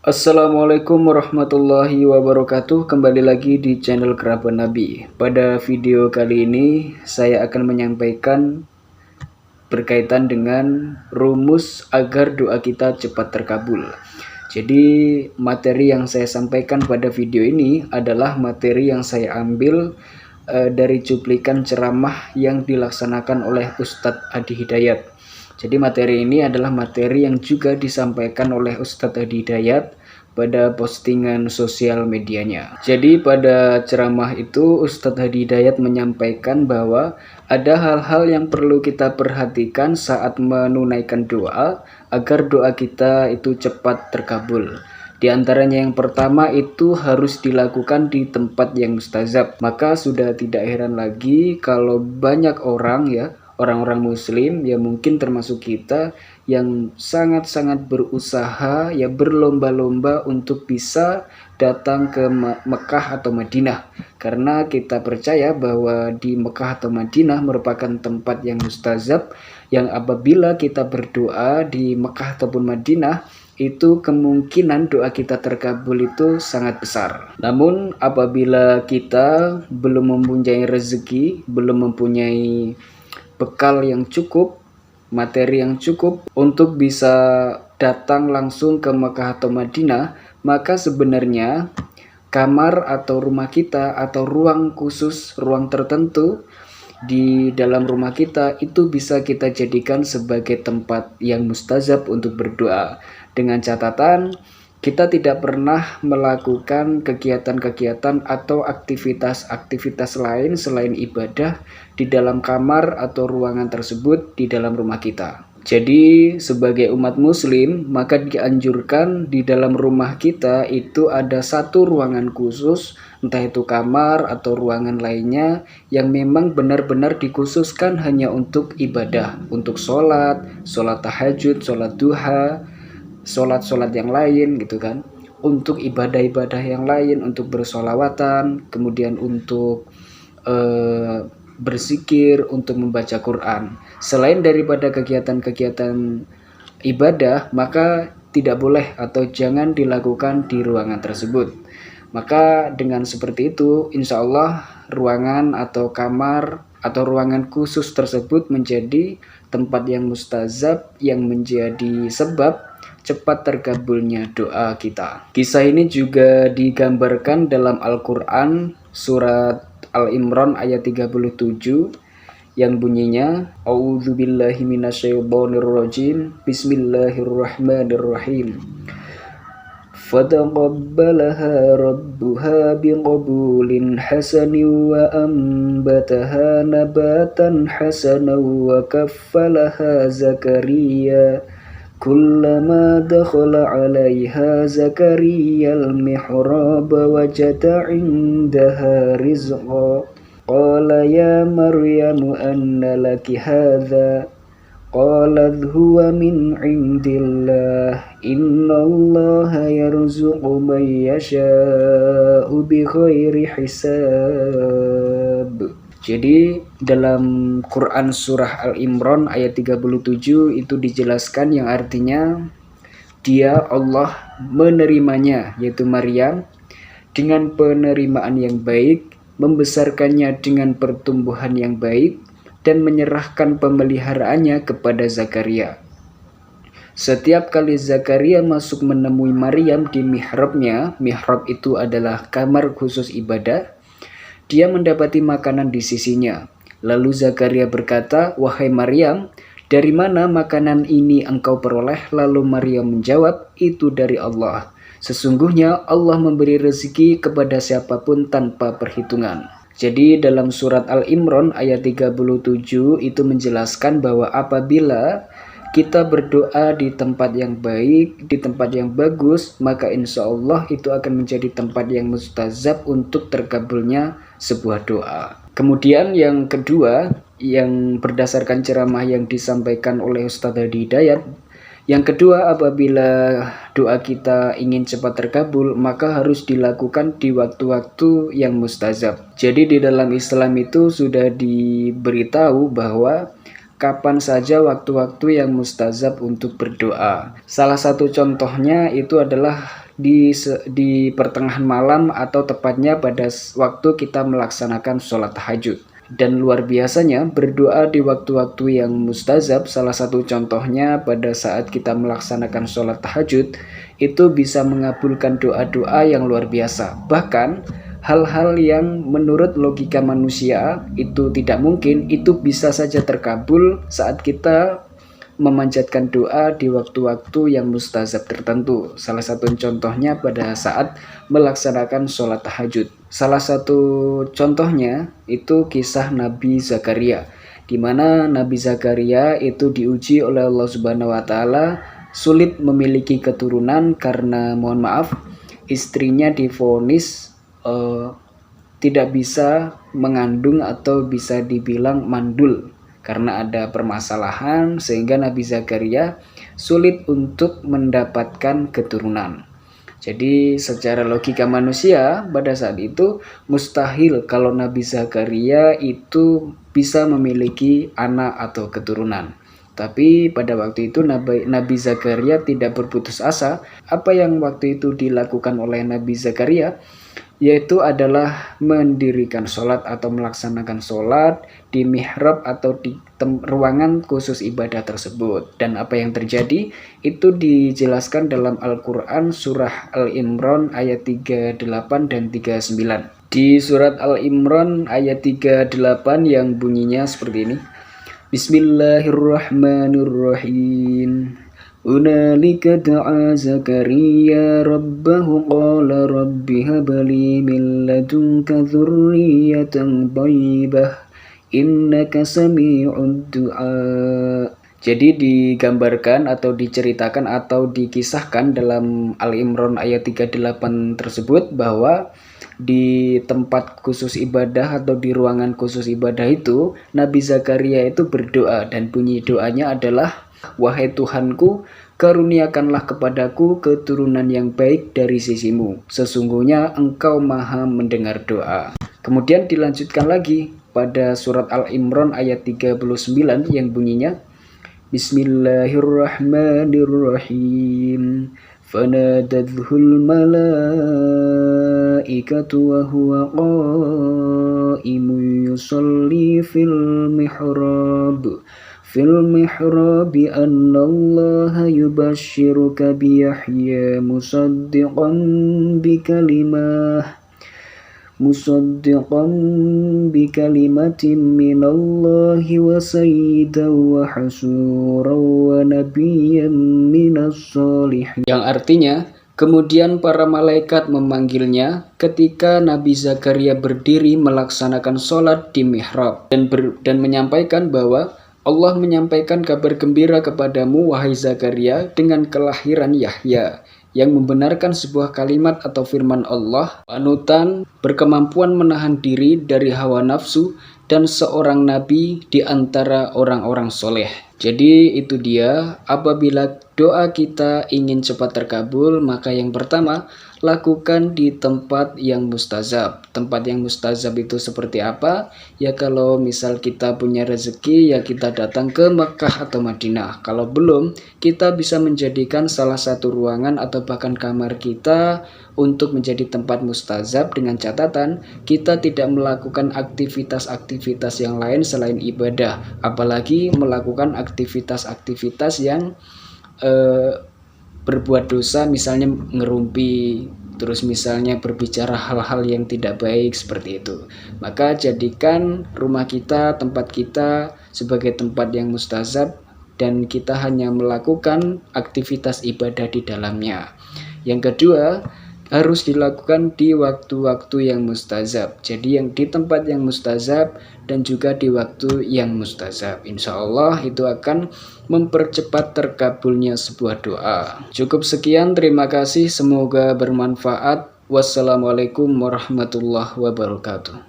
Assalamualaikum warahmatullahi wabarakatuh. Kembali lagi di channel Kerabat Nabi. Pada video kali ini saya akan menyampaikan berkaitan dengan rumus agar doa kita cepat terkabul. Jadi materi yang saya sampaikan pada video ini adalah materi yang saya ambil dari cuplikan ceramah yang dilaksanakan oleh Ustadz Adi Hidayat. Jadi materi ini adalah materi yang juga disampaikan oleh Ustadz Adi Hidayat pada postingan sosial medianya. Jadi pada ceramah itu Ustadz Adi Hidayat menyampaikan bahwa ada hal-hal yang perlu kita perhatikan saat menunaikan doa agar doa kita itu cepat terkabul. Di antaranya yang pertama itu harus dilakukan di tempat yang mustazab. Maka sudah tidak heran lagi kalau banyak orang orang-orang muslim ya mungkin termasuk kita yang sangat-sangat berusaha berlomba-lomba untuk bisa datang ke Mekah atau Madinah, karena kita percaya bahwa di Mekah atau Madinah merupakan tempat yang mustazab, yang apabila kita berdoa di Mekah ataupun Madinah itu kemungkinan doa kita terkabul itu sangat besar. Namun apabila kita belum mempunyai rezeki, belum mempunyai bekal yang cukup, materi yang cukup untuk bisa datang langsung ke Mekah atau Madinah, maka sebenarnya kamar atau rumah kita atau ruang khusus, ruang tertentu di dalam rumah kita itu bisa kita jadikan sebagai tempat yang mustazab untuk berdoa, dengan catatan kita tidak pernah melakukan kegiatan-kegiatan atau aktivitas-aktivitas lain selain ibadah di dalam kamar atau ruangan tersebut di dalam rumah kita. Jadi sebagai umat muslim maka dianjurkan di dalam rumah kita itu ada satu ruangan khusus, entah itu kamar atau ruangan lainnya yang memang benar-benar dikhususkan hanya untuk ibadah, untuk sholat tahajud, sholat duha, sholat yang lain gitu kan, untuk ibadah-ibadah yang lain, untuk bersolawatan, kemudian untuk berzikir, untuk membaca Quran. Selain daripada kegiatan-kegiatan ibadah, maka tidak boleh atau jangan dilakukan di ruangan tersebut. Maka dengan seperti itu, insya Allah ruangan atau kamar atau ruangan khusus tersebut menjadi tempat yang mustazab, yang menjadi sebab cepat terkabulnya doa kita. Kisah ini juga digambarkan dalam Al-Quran surat Al-Imran ayat 37 yang bunyinya A'udzubillahi minasyaitonirrajim, Bismillahirrahmanirrahim. Fataqabbalaha rabbuha biqabulin hasanin wa ambataha nabatan hasanan wa kaffalaha Zakaria kullama dakhala 'alaiha Zakaria al-mihrab wajada 'indaha rizqa qala ya Maryamu anna laki hadha qalat huwa min 'indillah innallaha yarzuqu man yasha'u bighairi hisab. Jadi dalam Quran surah Al-Imran ayat 37 itu dijelaskan yang artinya dia Allah menerimanya, yaitu Maryam, dengan penerimaan yang baik, membesarkannya dengan pertumbuhan yang baik, dan menyerahkan pemeliharaannya kepada Zakaria. Setiap kali Zakaria masuk menemui Maryam di mihrabnya, mihrab itu adalah kamar khusus ibadah, dia mendapati makanan di sisinya. Lalu Zakaria berkata, "Wahai Maryam, dari mana makanan ini engkau peroleh?" Lalu Maryam menjawab, "Itu dari Allah. Sesungguhnya Allah memberi rezeki kepada siapapun tanpa perhitungan." Jadi dalam surat Al-Imran ayat 37 itu menjelaskan bahwa apabila kita berdoa di tempat yang baik, di tempat yang bagus, maka insya Allah itu akan menjadi tempat yang mustazab untuk terkabulnya sebuah doa. Kemudian yang kedua, yang berdasarkan ceramah yang disampaikan oleh Ustadz Adi Hidayat, yang kedua, apabila doa kita ingin cepat terkabul, maka harus dilakukan di waktu-waktu yang mustazab. Jadi di dalam Islam itu sudah diberitahu bahwa kapan saja waktu-waktu yang mustazab untuk berdoa. Salah satu contohnya itu adalah di pertengahan malam atau tepatnya pada waktu kita melaksanakan sholat tahajud. Dan luar biasanya berdoa di waktu-waktu yang mustazab, salah satu contohnya pada saat kita melaksanakan sholat tahajud, itu bisa mengabulkan doa-doa yang luar biasa. Bahkan hal-hal yang menurut logika manusia itu tidak mungkin, itu bisa saja terkabul saat kita memanjatkan doa di waktu-waktu yang mustazab tertentu. Salah satu contohnya pada saat melaksanakan sholat tahajud. Salah satu contohnya itu kisah Nabi Zakaria, di mana Nabi Zakaria itu diuji oleh Allah Subhanahu wa Ta'ala, sulit memiliki keturunan karena mohon maaf istrinya divonis tidak bisa mengandung atau bisa dibilang mandul karena ada permasalahan, sehingga Nabi Zakaria sulit untuk mendapatkan keturunan. Jadi secara logika manusia pada saat itu mustahil kalau Nabi Zakaria itu bisa memiliki anak atau keturunan. Tapi pada waktu itu Nabi Zakaria tidak berputus asa. Apa yang waktu itu dilakukan oleh Nabi Zakaria yaitu adalah mendirikan sholat atau melaksanakan sholat di mihrab atau di ruangan khusus ibadah tersebut. Dan apa yang terjadi itu dijelaskan dalam Al-Quran surah Al-Imran ayat 38 dan 39. Di surat Al-Imran ayat 38 yang bunyinya seperti ini. Bismillahirrahmanirrahim. Hunalika da'a Zakaria rabbahu qala rabbi habli min ladunka dzurriyyatan thayyibah innaka sami'ud du'a. Jadi digambarkan atau diceritakan atau dikisahkan dalam Al-Imran ayat 38 tersebut bahwa di tempat khusus ibadah atau di ruangan khusus ibadah itu Nabi Zakaria itu berdoa, dan bunyi doanya adalah, wahai Tuhanku, karuniakanlah kepadaku keturunan yang baik dari sisimu. Sesungguhnya Engkau maha mendengar doa. Kemudian dilanjutkan lagi pada surat Al-Imran ayat 39 yang bunyinya, Bismillahirrahmanirrahim. Fanadathul malaikatu wa huwa qaimun yusalli fil mihrab anna Allah yubashshiruka bi Yahya musaddiqan bikalimatin minallahi wa sayyidan wa hasuran wa nabiyyan minas sholihin. Yang artinya, kemudian para malaikat memanggilnya ketika Nabi Zakaria berdiri melaksanakan sholat di mihrab dan menyampaikan bahwa Allah menyampaikan kabar gembira kepadamu, wahai Zakaria, dengan kelahiran Yahya yang membenarkan sebuah kalimat atau firman Allah, panutan, berkemampuan menahan diri dari hawa nafsu, dan seorang nabi di antara orang-orang soleh. Jadi itu dia, apabila doa kita ingin cepat terkabul, maka yang pertama, lakukan di tempat yang mustazab. Tempat yang mustazab itu seperti apa? Ya kalau misal kita punya rezeki, ya kita datang ke Mekah atau Madinah. Kalau belum, kita bisa menjadikan salah satu ruangan atau bahkan kamar kita untuk menjadi tempat mustazab, dengan catatan kita tidak melakukan aktivitas-aktivitas yang lain selain ibadah, apalagi melakukan aktivitas-aktivitas yang berbuat dosa, misalnya ngerumpi, terus misalnya berbicara hal-hal yang tidak baik seperti itu. Maka jadikan rumah kita, tempat kita sebagai tempat yang mustazab, dan kita hanya melakukan aktivitas ibadah di dalamnya. Yang kedua, harus dilakukan di waktu-waktu yang mustazab. Jadi yang di tempat yang mustazab dan juga di waktu yang mustazab. Insya Allah itu akan mempercepat terkabulnya sebuah doa. Cukup sekian, terima kasih, semoga bermanfaat. Wassalamualaikum warahmatullahi wabarakatuh.